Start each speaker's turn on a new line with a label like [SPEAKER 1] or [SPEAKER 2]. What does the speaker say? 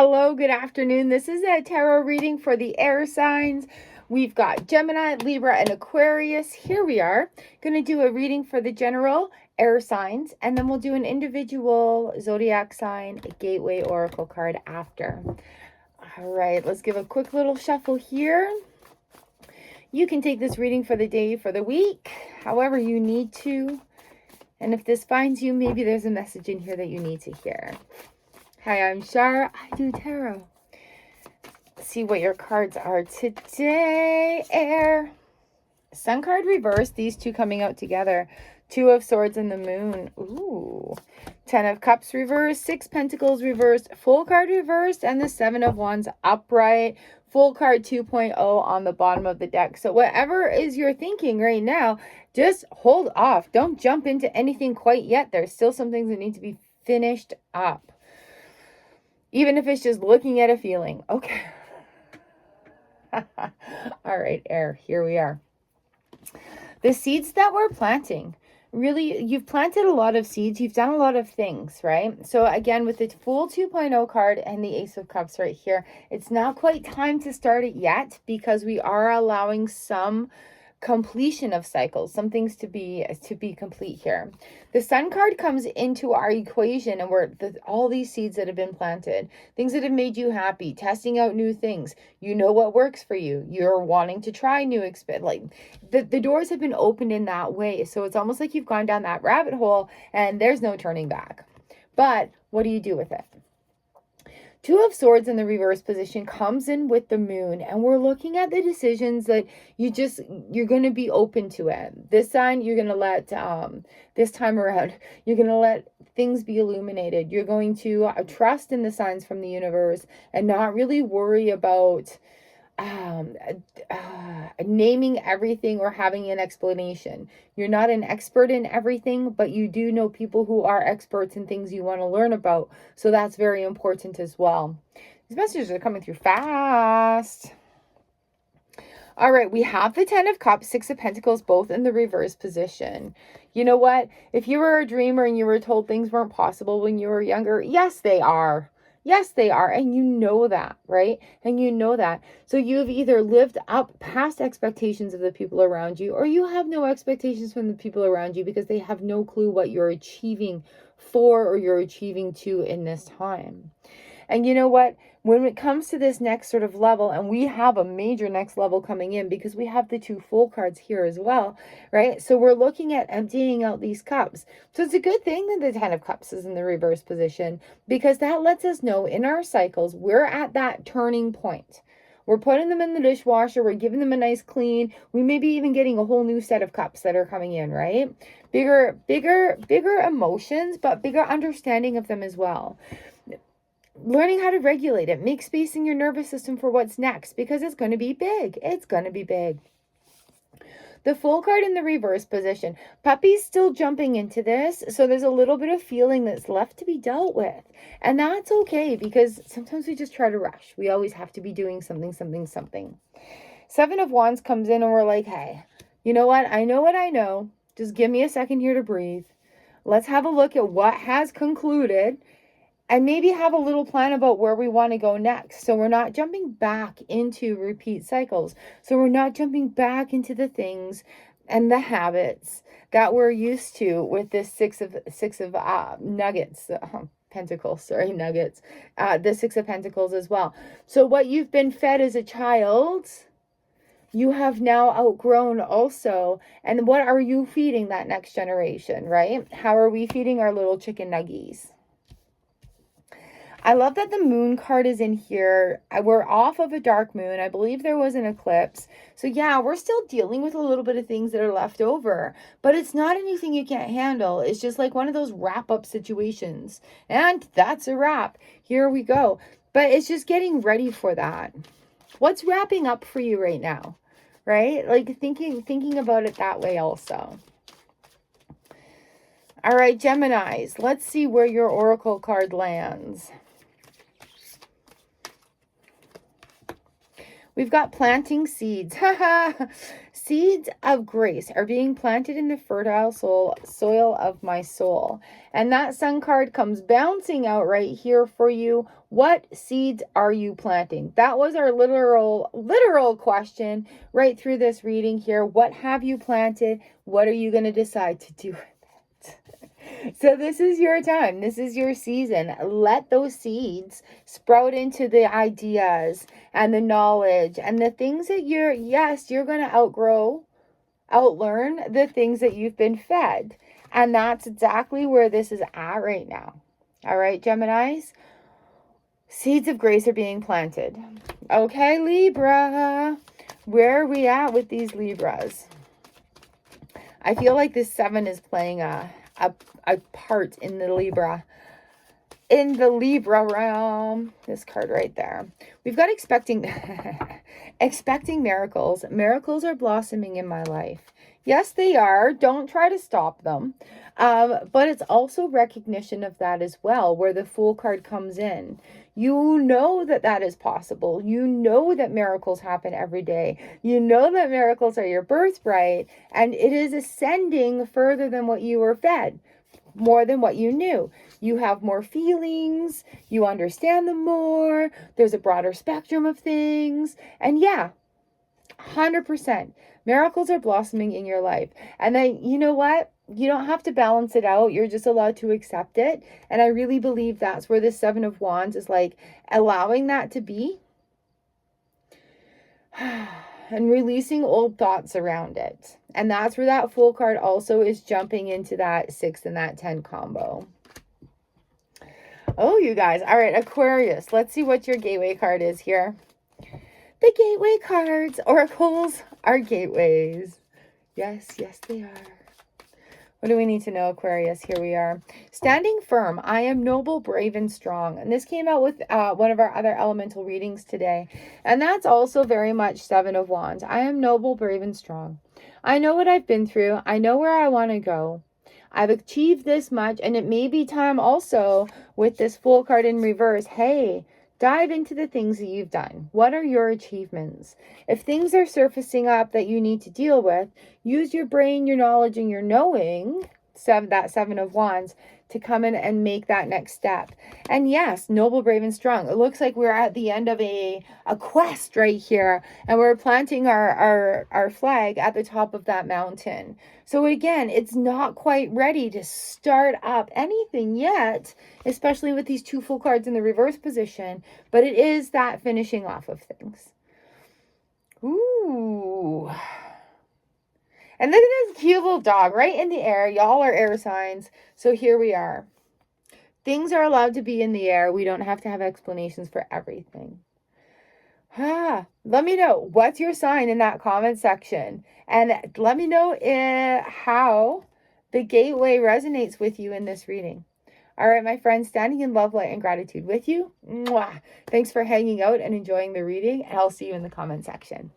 [SPEAKER 1] Hello, good afternoon. This is a tarot reading for the air signs. We've got Gemini, Libra, and Aquarius. Here we are going to do a reading for the general air signs, and then we'll do an individual zodiac sign, a gateway oracle card after. All right, let's give a quick little shuffle here. You can take this reading for the day, for the week, however you need to. And if this finds you, maybe there's a message in here that you need to hear. Hi, I'm Char. I do tarot. Let's see what your cards are today. Air. Sun card reversed. These two coming out together. Two of Swords and the Moon. Ooh. 10 of Cups reversed. 6 Pentacles reversed. Full card reversed. And the 7 of Wands upright. Full card 2.0 on the bottom of the deck. So whatever is you're thinking right now, just hold off. Don't jump into anything quite yet. There's still some things that need to be finished up. Even if it's just looking at a feeling. Okay. All right, air. Here we are. The seeds that we're planting. Really, you've planted a lot of seeds. You've done a lot of things, right? So again, with the full 2.0 card and the Ace of Cups right here, it's not quite time to start it yet because we are allowing some completion of cycles, some things to be complete here. The Sun card comes into our equation, and all these seeds that have been planted, things that have made you happy, testing out new things. You know what works for you. You're wanting to try new the doors have been opened in that way. So it's almost like you've gone down that rabbit hole and there's no turning back. But what do you do with it? Two of Swords in the reverse position comes in with the Moon, and we're looking at the decisions that you're going to be open to it. This sign, you're going to let, this time around, you're going to let things be illuminated. You're going to trust in the signs from the universe and not really worry about naming everything or having an explanation. You're not an expert in everything, but you do know people who are experts in things you want to learn about. So that's very important as well. These messages are coming through fast. All right, we have the 10 of Cups, 6 of Pentacles, both in the reverse position. You know what? If you were a dreamer and you were told things weren't possible when you were younger, yes, they are. Yes, they are. And you know that, right? And you know that. So you've either lived up past expectations of the people around you, or you have no expectations from the people around you because they have no clue what you're achieving for or you're achieving to in this time. And you know what? When it comes to this next sort of level, and we have a major next level coming in because we have the 2 full cards here as well, right? So we're looking at emptying out these cups. So it's a good thing that the 10 of Cups is in the reverse position because that lets us know in our cycles, we're at that turning point. We're putting them in the dishwasher. We're giving them a nice clean. We may be even getting a whole new set of cups that are coming in, right? Bigger emotions, but bigger understanding of them as well. Learning how to regulate it. Make space in your nervous system for what's next because it's going to be big. It's going to be big. The full card in the reverse position. Puppy's still jumping into this. So there's a little bit of feeling that's left to be dealt with. And that's okay because sometimes we just try to rush. We always have to be doing something. 7 of Wands comes in and we're like, hey, you know what? I know what I know. Just give me a second here to breathe. Let's have a look at what has concluded. And maybe have a little plan about where we want to go next. So we're not jumping back into repeat cycles. So we're not jumping back into the things and the habits that we're used to with this six of nuggets. Pentacles, sorry, nuggets. The 6 of Pentacles as well. So what you've been fed as a child, you have now outgrown also. And what are you feeding that next generation, right? How are we feeding our little chicken nuggies? I love that the Moon card is in here. We're off of a dark moon. I believe there was an eclipse. So yeah, we're still dealing with a little bit of things that are left over. But it's not anything you can't handle. It's just like one of those wrap-up situations. And that's a wrap. Here we go. But it's just getting ready for that. What's wrapping up for you right now? Right? Like thinking about it that way also. All right, Geminis. Let's see where your oracle card lands. We've got planting seeds. Seeds of grace are being planted in the fertile soil of my soul. And that sun card comes bouncing out right here for you. What seeds are you planting? That was our literal question right through this reading here. What have you planted? What are you going to decide to do with it? So this is your time. This is your season. Let those seeds sprout into the ideas and the knowledge and the things that you're going to outlearn the things that you've been fed. And that's exactly where this is at right now. All right, Geminis? Seeds of grace are being planted. Okay, Libra. Where are we at with these Libras? I feel like this 7 is playing a part in the Libra realm. This card right there. We've got expecting miracles. Miracles are blossoming in my life. Yes, they are. Don't try to stop them. But it's also recognition of that as well, where the Fool card comes in. You know that is possible. You know that miracles happen every day. You know that miracles are your birthright, and it is ascending further than what you were fed, more than what you knew. You have more feelings. You understand them more. There's a broader spectrum of things. And yeah, 100%. Miracles are blossoming in your life. And then, you know what? You don't have to balance it out. You're just allowed to accept it. And I really believe that's where the 7 of Wands is, like allowing that to be and releasing old thoughts around it. And that's where that Fool card also is jumping into that 6 and that 10 combo. Oh, you guys. All right, Aquarius. Let's see what your gateway card is here. The gateway cards. Oracles are gateways. Yes, they are. What do we need to know, Aquarius? Here we are. Standing firm. I am noble, brave, and strong. And this came out with one of our other elemental readings today. And that's also very much 7 of Wands. I am noble, brave, and strong. I know what I've been through. I know where I want to go. I've achieved this much. And it may be time also with this Fool card in reverse. Hey, dive into the things that you've done. What are your achievements? If things are surfacing up that you need to deal with, use your brain, your knowledge, and your knowing, that 7 of Wands, to come in and make that next step. And yes, noble, brave, and strong. It looks like we're at the end of a quest right here, and we're planting our flag at the top of that mountain. So again, it's not quite ready to start up anything yet, especially with these 2 Fool cards in the reverse position, but it is that finishing off of things. Ooh. And look at this cute little dog right in the air. Y'all are air signs. So here we are. Things are allowed to be in the air. We don't have to have explanations for everything. Let me know what's your sign in that comment section. And let me know how the gateway resonates with you in this reading. All right, my friends, standing in love, light, and gratitude with you. Mwah. Thanks for hanging out and enjoying the reading. And I'll see you in the comment section.